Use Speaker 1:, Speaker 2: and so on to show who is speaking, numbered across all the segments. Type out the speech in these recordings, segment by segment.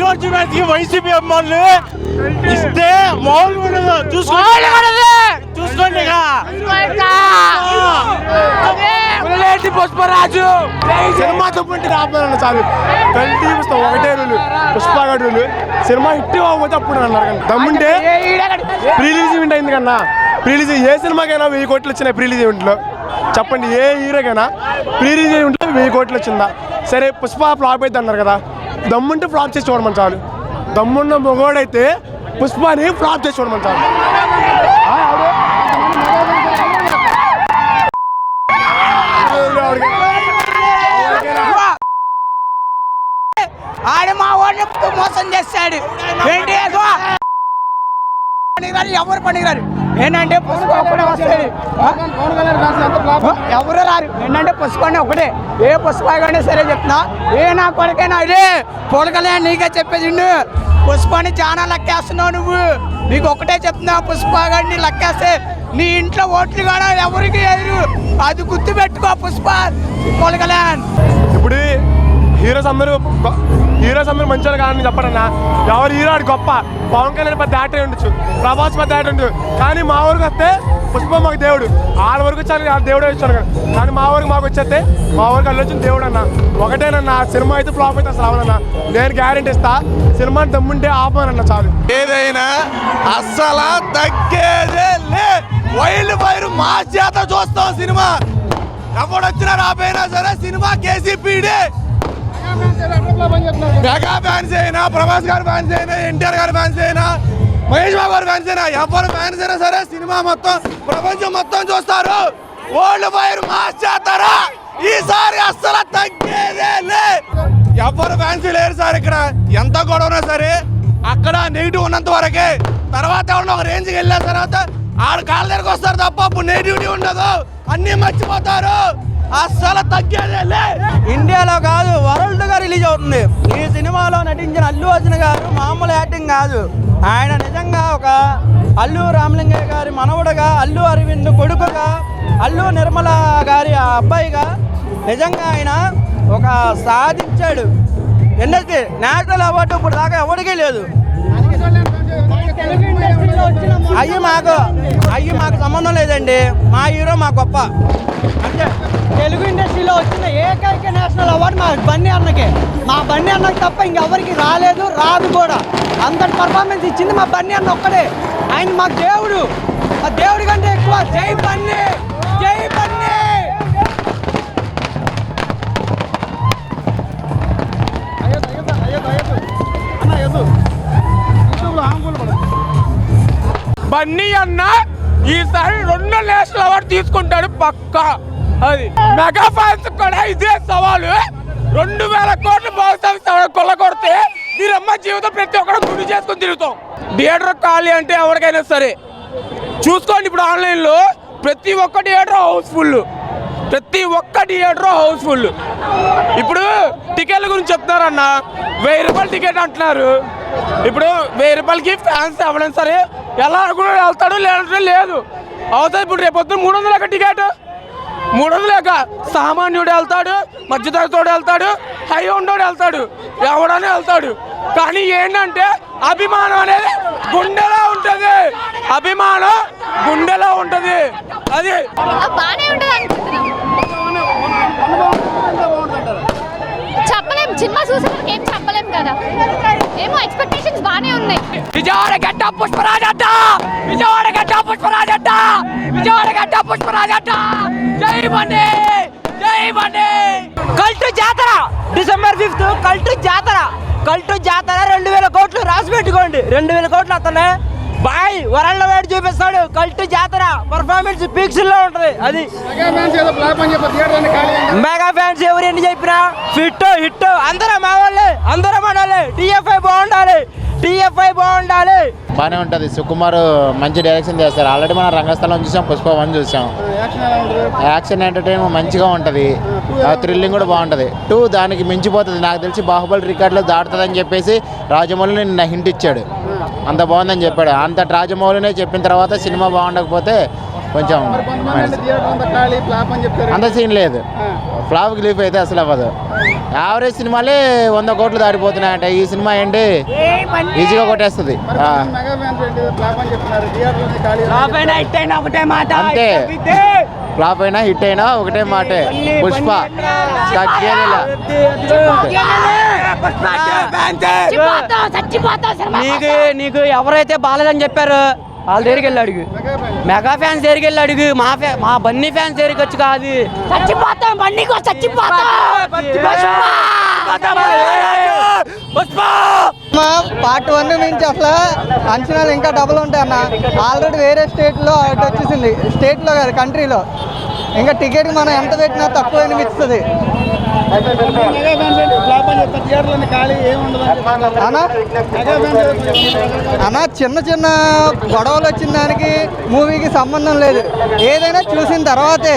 Speaker 1: అల్లు అర్జున్ గారికి వైసీపీ అమ్మాయిలు ఇస్తే మామూలు ఉండదు. చూసుకోండి పుష్పరాజు
Speaker 2: సినిమా తప్పుంటే రాబోదన్న చాలు. తల్లి పుస్తకం ఒకటే రూలు, పుష్పగడ్ రూలు. సినిమా హిట్ అవ్వకపోతే అప్పుడు అన్నారు కానీ దమ్ముంటే ప్రీలీజ్ ఈవెంట్ అయింది కన్నా. ప్రీలీజ్ ఏ సినిమాకైనా 1000 కోట్లు వచ్చినాయి. ప్రీలీజ్ ఈవెంట్లో చెప్పండి, ఏ హీరోకైనా ప్రీలీజ్ ఈవెంట్లో 1000 కోట్లు వచ్చిందా? సరే పుష్ప ఫ్లాప్ అయితే అన్నారు కదా, దమ్ముంటే ఫ్లాప్ చేసి చూడమని చాలు. దమ్మున్న మొగోడైతే పుష్పని ఫ్లాప్ చేసి చూడమని చాలు.
Speaker 3: ఆడ మా వాడిని మోసం చేస్తాడు. ఎవరు పనికిరారు ఏంటంటే పుష్ప ఒకటే వస్తాడు. ఎవరు రారు ఏంటంటే పుష్పని ఒకటే. ఏ పుష్ప కానీ సరే చెప్తున్నా, ఏ నా కొడుకైనా ఇదే పొలకలే నీకే చెప్పేది. పుష్పని చాలా లెక్కేస్తున్నావు నువ్వు. నీకు ఒకటే చెప్తున్నా, పుష్ప గారిని లెక్కేస్తే నీ ఇంట్లో ఓట్లు కూడా ఎవరికి వేయరు. అది గుర్తు పెట్టుకో పుష్ప పొలకలే.
Speaker 2: ఇప్పుడు హీరోస్ అందరూ మంచిగా కానీ చెప్పడన్నా, ఎవరు హీరో ఆడు గొప్ప. పవన్ కళ్యాణ్ పెద్ద యాక్టర్ ఉండొచ్చు, ప్రభాస్ పెద్ద యాక్టర్ ఉండొచ్చు, కానీ మా ఊరికి వస్తే పుష్ప మాకు దేవుడు. వాళ్ళ వరకు వచ్చాను దేవుడే వచ్చాను కానీ మా ఊరికి మాకు వచ్చేస్తే మా ఊరికి అల్లు వచ్చిన దేవుడు అన్న. ఒకటేనన్నా, సినిమా అయితే ఫ్లాప్ అయితే అసలు అవనన్నా. నేను గ్యారెంటీ ఇస్తా, సినిమాని దమ్ముంటే ఆపమనన్న చాలు.
Speaker 1: ఏదైనా అస్సలు తగ్గేదే లే. వైల్డ్ ఫైర్ మా చేత చూస్తాం సినిమా. ఎవడొచ్చినా రాపోయినా సరే సినిమా కేసీపీడే. మెగా ఫ్యాన్స్ అయినా, ప్రభాస్ గారి ఫ్యాన్స్ అయినా, ఎన్టీఆర్ గారి ఫ్యాన్స్ అయినా, మహేష్ బాబు గారి ఫ్యాన్స్ అయినా, ఎవరు ఫ్యాన్స్ అయినా సరే సినిమా మొత్తం ప్రపంచం మొత్తం చూస్తారు. వరల్డ్ ఫైర్ మాస్ చేస్తారా ఈసారి అస్సలు తగ్గేదే లే. ఎవరు ఫ్యాన్స్ లేరు సార్ ఇక్కడ. ఎంత గొడవనా సరే అక్కడ నెగిటివ్ ఉన్నంత వరకే. తర్వాత ఎవరిని ఒక రేంజ్కి వెళ్ళిన తర్వాత ఆడ కాళ్ళ దగ్గరకు వస్తారు తప్ప అప్పుడు నెగిటివిటీ ఉండదు. అన్నీ మర్చిపోతారు. అస్సలు తగ్గేదే.
Speaker 3: ఇండియాలో కాదు, వరల్డ్ గా రిలీజ్ అవుతుంది. ఈ సినిమాలో నటించిన అల్లు అర్జున్ గారు మామూలు యాక్టింగ్ కాదు. ఆయన నిజంగా ఒక అల్లు రామలింగయ్య గారి మనవడుగా, అల్లు అరవింద్ కొడుకుగా, అల్లు నిర్మల గారి అబ్బాయిగా నిజంగా ఆయన ఒక సాధించాడు. ఎందుకంటే నేషనల్ అవార్డు ఇప్పుడు దాకా ఎవరికీ లేదు. అయ్యి మాకు సంబంధం లేదండి. మా హీరో మా గొప్ప అంటే తెలుగు ఇండస్ట్రీలో వచ్చిన ఏకైక నేషనల్ అవార్డు మా బన్నీ అన్నకే. మా బన్నీ అన్నకి తప్ప ఇంకెవరికి రాలేదు, రాదు కూడా. అంతటి పర్ఫార్మెన్స్ ఇచ్చింది మా బన్నీ అన్న ఒక్కడే. ఆయన మా దేవుడు. ఆ దేవుడి కంటే ఎక్కువ జై బన్నీ, జై బన్నీ.
Speaker 1: బన్నీ అన్న ఈసారి 2 నేషనల్ అవార్డు తీసుకుంటాడు పక్కా. అది మెగా ఫ్యాన్స్ కూడా ఇదే సవాలు. 2000 కోట్లు బాక్స్ ఆఫీస్ కొల్లగొడితే మీరమ్మ జీవితం ప్రతి ఒక్కరు గుడి చేసుకొని తిరుగుతాం. థియేటర్ ఖాళీ అంటే ఎవరికైనా సరే చూసుకోండి. ఇప్పుడు ఆన్లైన్లో ప్రతి ఒక్క థియేటర్ హౌస్ఫుల్. ఇప్పుడు టికెట్ల గురించి చెప్తున్నారన్న. 1000 రూపాయలు టికెట్ అంటున్నారు. ఇప్పుడు 1000 రూపాయలకి ఫ్యాన్స్ ఎవరైనా సరే ఎలా అనుకున్నా వెళ్తాడు, లేదంటే లేదు. అవుతుంది. ఇప్పుడు రేపు పొద్దున్న 300 టికెట్, 300 సామాన్యుడు వెళ్తాడు, మధ్యతరగతోడు వెళ్తాడు, హై ఉండోడు వెళ్తాడు, ఎవడనే వెళ్తాడు. కానీ ఏంటంటే అభిమానం అనేది గుండెలో ఉంటుంది. అది
Speaker 4: చెప్పలేం. సినిమా చూసే ఏం చెప్పలేం కదా. ఏమో ఎక్స్పెక్టేషన్స్ బానే ఉన్నాయి.
Speaker 3: విజయవాడ గడ్డ పుష్పరాజ్ అడ్డ. జై బండి. కల్టు జాతర డిసెంబర్ 5 కల్టు జాతర 2000 కోట్లు రాసి పెట్టుకోండి. 2000 కోట్లు అతనే బాయ్ వరల్డ్ వైడ్ చూపిస్తాడు. కల్టు జాతర పర్ఫార్మెన్స్ పీక్స్ లో ఉంటది. అది మెగా ఫ్యాన్స్ ఎవరు ఎన్ని చెప్పినా హిట్ అందరూ మా వాళ్ళే, అందరూ మన వాళ్ళే. టీఎఫ్ఐ బాగుండాలి.
Speaker 5: బాగానే ఉంటుంది. సుకుమార్ మంచి డైరెక్షన్ చేస్తారు. ఆల్రెడీ మనం రంగస్థలం చూసాం, పుష్ప 1 చూసాం. యాక్షన్ ఎంటర్టైన్మెంట్ మంచిగా ఉంటుంది. థ్రిల్లింగ్ కూడా బాగుంటుంది. 2 దానికి మించిపోతుంది. నాకు తెలిసి బాహుబలి రికార్డులో దాటుతుందని చెప్పేసి రాజమౌళి నిన్న హింట్ ఇచ్చాడు. అంత బాగుందని చెప్పాడు. అంత రాజమౌళినే చెప్పిన తర్వాత సినిమా బాగుండకపోతే కొంచెం అంత సీన్ లేదు. ఫ్లాప్ గిలీఫ్ అయితే అసలు అవ్వదు. యావరేజ్ సినిమాలే 100 కోట్లు దాటిపోతున్నాయంటే ఈ సినిమా ఏంటి ఈజీగా కొట్టేస్తుంది. అంతే, ఫ్లాప్ అయినా హిట్ అయినా ఒకటే మాటే, పుష్ప తగ్గేదిలా.
Speaker 3: నీకు ఎవరైతే బాలేదని చెప్పారు వాళ్ళ దగ్గరికి వెళ్ళి అడుగు, మెగా ఫ్యాన్స్ దగ్గరికి వెళ్ళి అడుగు, మా బన్నీ ఫ్యాన్స్ దగ్గరికి వచ్చి కాదు. చచ్చిపోతాం బన్నీకి, చచ్చిపోతాం. పార్ట్ 1 నుంచి అసలు అంచనాలు ఇంకా డబుల్ ఉంటాయి అన్న. ఆల్రెడీ వేరే స్టేట్లో అటు వచ్చేసింది, స్టేట్లో కాదు కంట్రీలో. ఇంకా టికెట్ మనం ఎంత పెట్టినా తక్కువ అనిపిస్తుంది అన్న. చిన్న చిన్న గొడవలు వచ్చిన దానికి మూవీకి సంబంధం లేదు. ఏదైనా చూసిన తర్వాతే,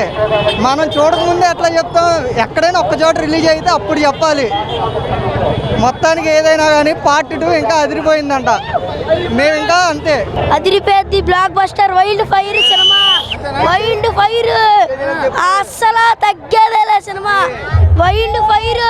Speaker 3: మనం చూడకముందే ఎట్లా చెప్తాం. ఎక్కడైనా ఒక్క చోట రిలీజ్ అయితే అప్పుడు చెప్పాలి. మొత్తానికి ఏదైనా కానీ పార్ట్ 2 ఇంకా అదిరిపోయిందంట. మేము ఇంకా అంతే,
Speaker 6: అదిరిపోయింది. Block buster, wild fire cinema, wild fire అస్సలు తగ్గేదేలే సినిమా. Wild fire